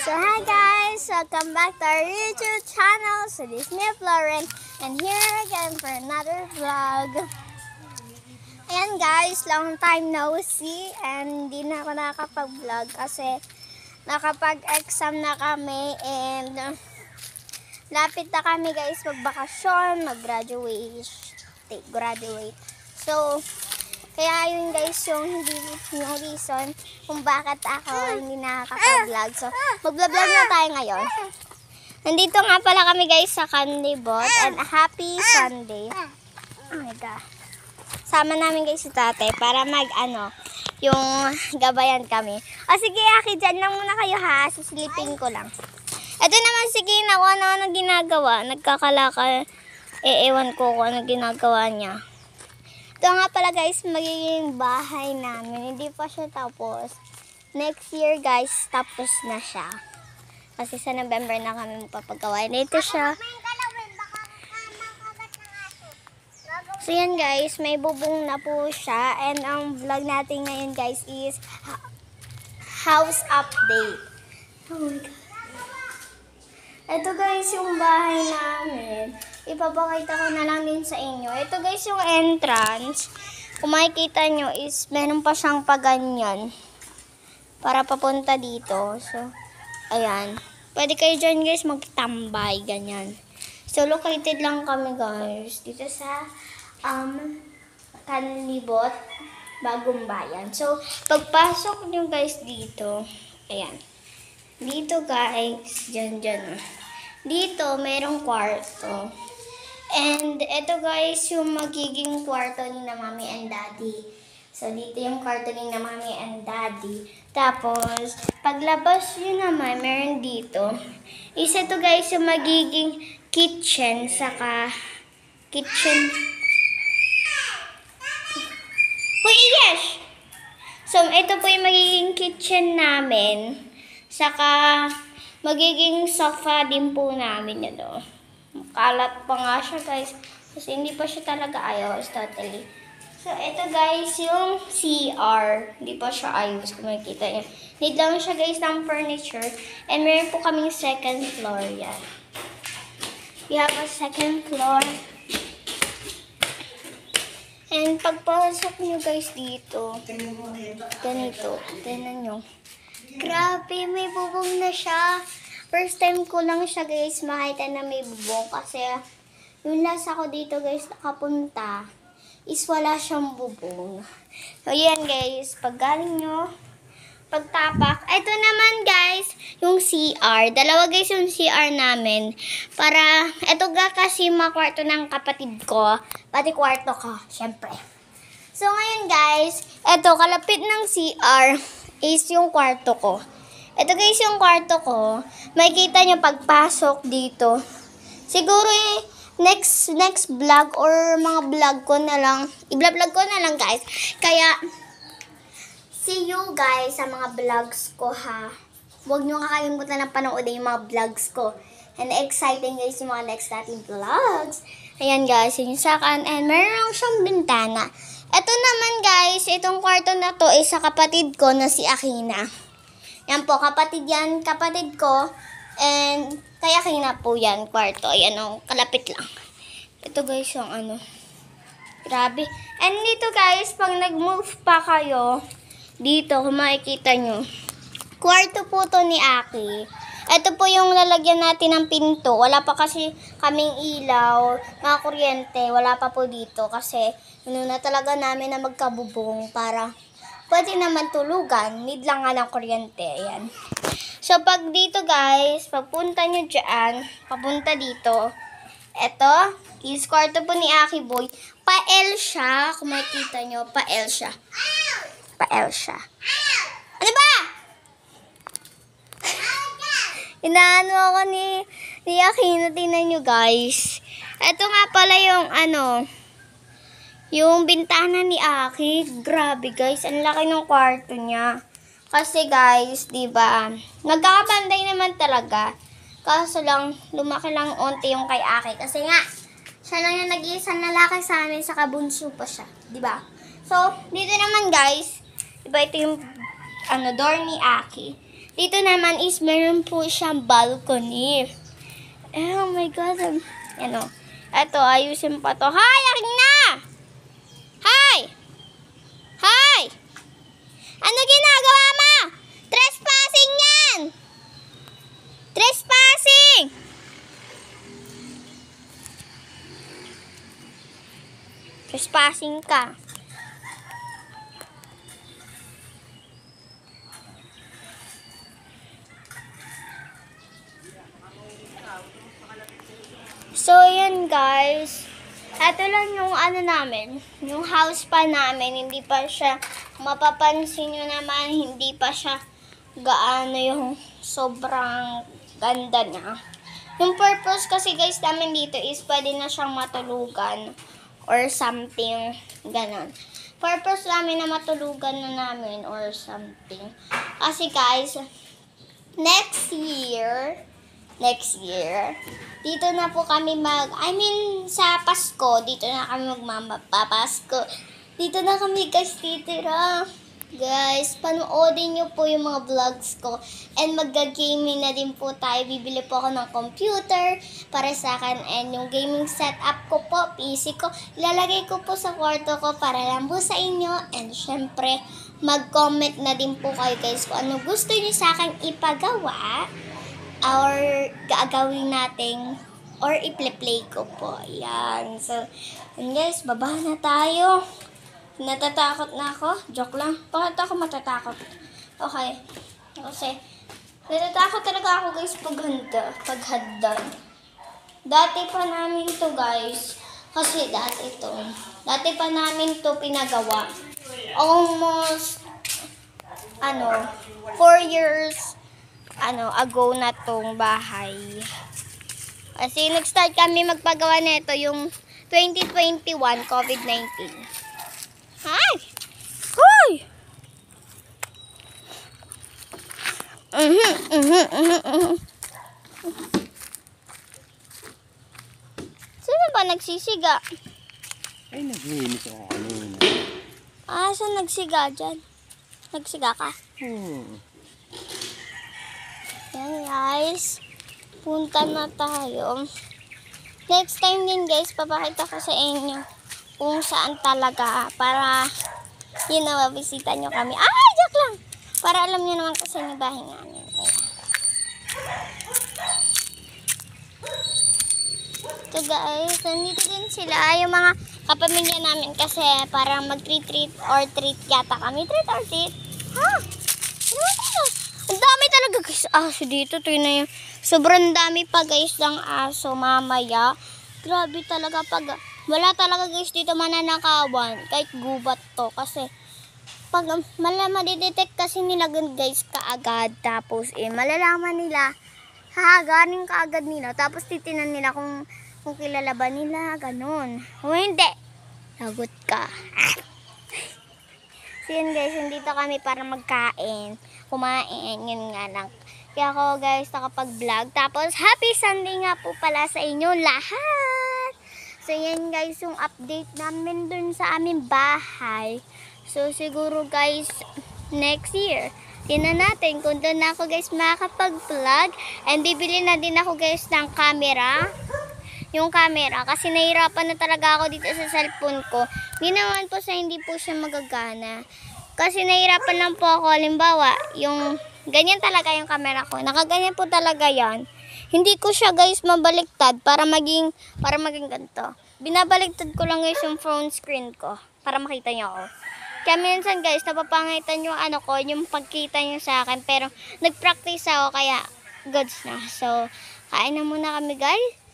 So hi guys, welcome back to our YouTube channel. So this is me, Florence, and here again for another vlog. Ayan guys, long time no see, and hindi na ako nakakapag-vlog kasi nakapag-exam na kami and lapit na kami guys magbakasyon, mag-graduate. So kaya yun guys yung reason kung bakit ako hindi nakakapag-vlog. So mag-vlog na tayo ngayon. Nandito nga pala kami guys sa Canlibot and a happy Sunday. Oh my God. Sama namin guys si tatay para yung gabayan kami. O sige Aki, dyan lang muna kayo ha. Sisilipin ko lang. Ito naman si Kina, kung ano ginagawa. Nagkakalakal. Ewan ko kung ano ginagawa niya. Ito nga pala guys, magiging bahay namin. Hindi pa siya tapos. Next year guys, tapos na siya. Kasi sa November na kami magpapagawa. Ito siya. So yan guys, may bubong na po siya. And ang vlog natin ngayon guys is house update. Oh my God. Ito guys yung bahay namin. Ipapakita ko na lang din sa inyo. Ito guys yung entrance. Kung makikita nyo is meron pa siyang paganyan. Para papunta dito. So, ayan. Pwede kayo dyan guys magtambay. Ganyan. So, located lang kami guys. Dito sa Canlibot, Bagong Bayan. So, pagpasok nyo guys dito. Ayan. Dito guys. Dyan. Dito, merong kwarto. And ito guys, yung magiging kwarto ni na Mommy and Daddy. So, dito yung kwarto ni na Mommy and Daddy. Tapos, paglabas yun naman, meron dito. Isa to guys, yung magiging kitchen, saka kitchen. Hoy, yes! So, ito po yung magiging kitchen namin. Saka, magiging sofa din po namin yun. Kalat pa nga siya guys. Kasi hindi pa siya talaga ayos totally. So ito guys yung CR. Hindi pa siya ayos kung makikita nyo. Need lang siya guys ng furniture. And meron po kaming second floor yan. We have a second floor. And pagpasok nyo guys dito. Ganito. Tignan nyo. Grabe, may bubong na siya. First time ko lang siya guys makita na may bubong kasi yung last ako dito guys nakapunta is wala siyang bubong. So yan guys, pag galing nyo, pagtapak, ito naman guys yung CR. Dalawa guys yung CR namin. Para, ito ga kasi makwarto ng kapatid ko, pati kwarto ko, syempre. So ngayon guys, ito kalapit ng CR is yung kwarto ko. Ito guys yung kwarto ko. Makikita nyo pagpasok dito. Siguro next vlog or mga vlog ko na lang. I-vlog ko na lang guys. Kaya, see you guys sa mga vlogs ko ha. Huwag nyo kakalimutan ng panoodin yung mga vlogs ko. And exciting guys yung mga next natin vlogs. Ayan guys, yun yung sakan. And meron siyang bintana. Ito naman guys, itong kwarto na to ay sa kapatid ko na si Akina. Yan po, kapatid ko. And, kaya Akina po yan, kwarto. Ayan o, kalapit lang. Ito guys, yung grabe. And dito guys, pag nag-move pa kayo, dito, kung makikita nyo, kwarto po to ni Aki. Ito po yung lalagyan natin ng pinto. Wala pa kasi kaming ilaw, mga kuryente. Wala pa po dito kasi, na talaga namin na magkabubong para pwede naman tulugan. Need lang nga ng kuryente. Ayan. So, pag dito guys, pagpunta nyo dyan, papunta dito, eto, is kwarto po ni Aki Boy. Pa-L siya. Kung makikita nyo, pa-L siya. Pa-L siya. Ano ba? Inaano ako ni Aki. Tingnan nyo guys. Eto nga pala yung yung bintana ni Aki, grabe guys, ang laki ng kwarto niya. Kasi guys, 'di ba? Nagkakapanday naman talaga. Kaso lang lumaki lang onti yung kay Aki kasi nga siya lang yung nag-iisang lalaki sa amin sa kabunso pa siya, 'di ba? So, dito naman guys, 'di ba ito yung door ni Aki. Dito naman is meron po siyang balcony. Oh my God. Ano? Eto, ayusin pa to. Hi! Akin na! Hi! Hi! Ano ginagawa mo? Trespassing yan! Trespassing! Trespassing ka. So, yun guys. Ito lang yung ano namin. Yung house pa namin. Hindi pa siya, mapapansin nyo naman, hindi pa siya gaano yung sobrang ganda niya. Yung purpose kasi guys namin dito is pwede na siyang matulugan or something ganon. Purpose namin na matulugan na namin or something. Kasi guys, next year, dito na po kami sa Pasko, dito na kami magpapasko. Dito na kami guys titira. Guys, panoodin nyo po yung mga vlogs ko. And magga-gaming na din po tayo. Bibili po ako ng computer para sa akin. And yung gaming setup ko po, PC ko, ilalagay ko po sa kwarto ko para lang po sa inyo. And syempre, mag-comment na din po kayo guys kung ano gusto nyo sa akin ipagawa or gagawin natin or i-play ko po. Yan. So, and guys, baba na tayo. Natatakot na ako. Joke lang. Bakit ako matatakot? Okay. Kasi, natatakot talaga ako guys paghagdan. Dati pa namin to guys. Kasi dati pa namin to pinagawa. Almost, 4 years, ago na tong bahay. Kasi nag-start kami magpagawa nito yung 2021 COVID-19. Hi! Hoy! Sino ba nagsisiga? Ay, naglinis ako kanina. Saan nagsiga dyan? Nagsiga ka? Yan guys. Punta na tayo. Next time din guys, papakita ko sa inyo kung saan talaga para yun na mabisita nyo kami. Ay, joke lang! Para alam nyo naman kasi yung bahay namin. So guys, nandito din sila yung mga kapamilya namin kasi para mag-treat or treat yata kami. Treat or treat? Ha? Ang dami talaga guys. Aso dito. Ito na yung sobrang dami pa guys ng aso mamaya. Grabe talaga pag wala talaga guys dito mananakawan. Kahit gubat to. Kasi pag madidetect kasi nila guys kaagad. Tapos malalaman nila. Hahagarin kaagad nila. Tapos titinan nila kung kilala ba nila. Ganun. O hindi. Lagot ka. So yun guys, nandito kami para magkain, kumain, yun nga lang. Kaya ako guys nakapag-vlog. Tapos happy Sunday nga po pala sa inyo lahat. So yan guys yung update namin dun sa aming bahay. So siguro guys next year, tingnan natin kung doon na ako guys makakapag-vlog. And bibili na din ako guys ng camera. Yung camera kasi nahirapan na talaga ako dito sa cellphone ko. Hindi naman po sa hindi po siya magagana. Kasi nahirapan lang po ako. Halimbawa, yung ganyan talaga yung camera ko. Nakaganyan po talaga yan. Hindi ko siya guys mabaliktad para maging ganito. Binabaliktad ko lang guys yung phone screen ko para makita niyo ako. Kaya minsan guys, napapangitan yung yung pagkita niyo sa akin. Pero nag-practice ako kaya goods na. So, kain na muna kami guys.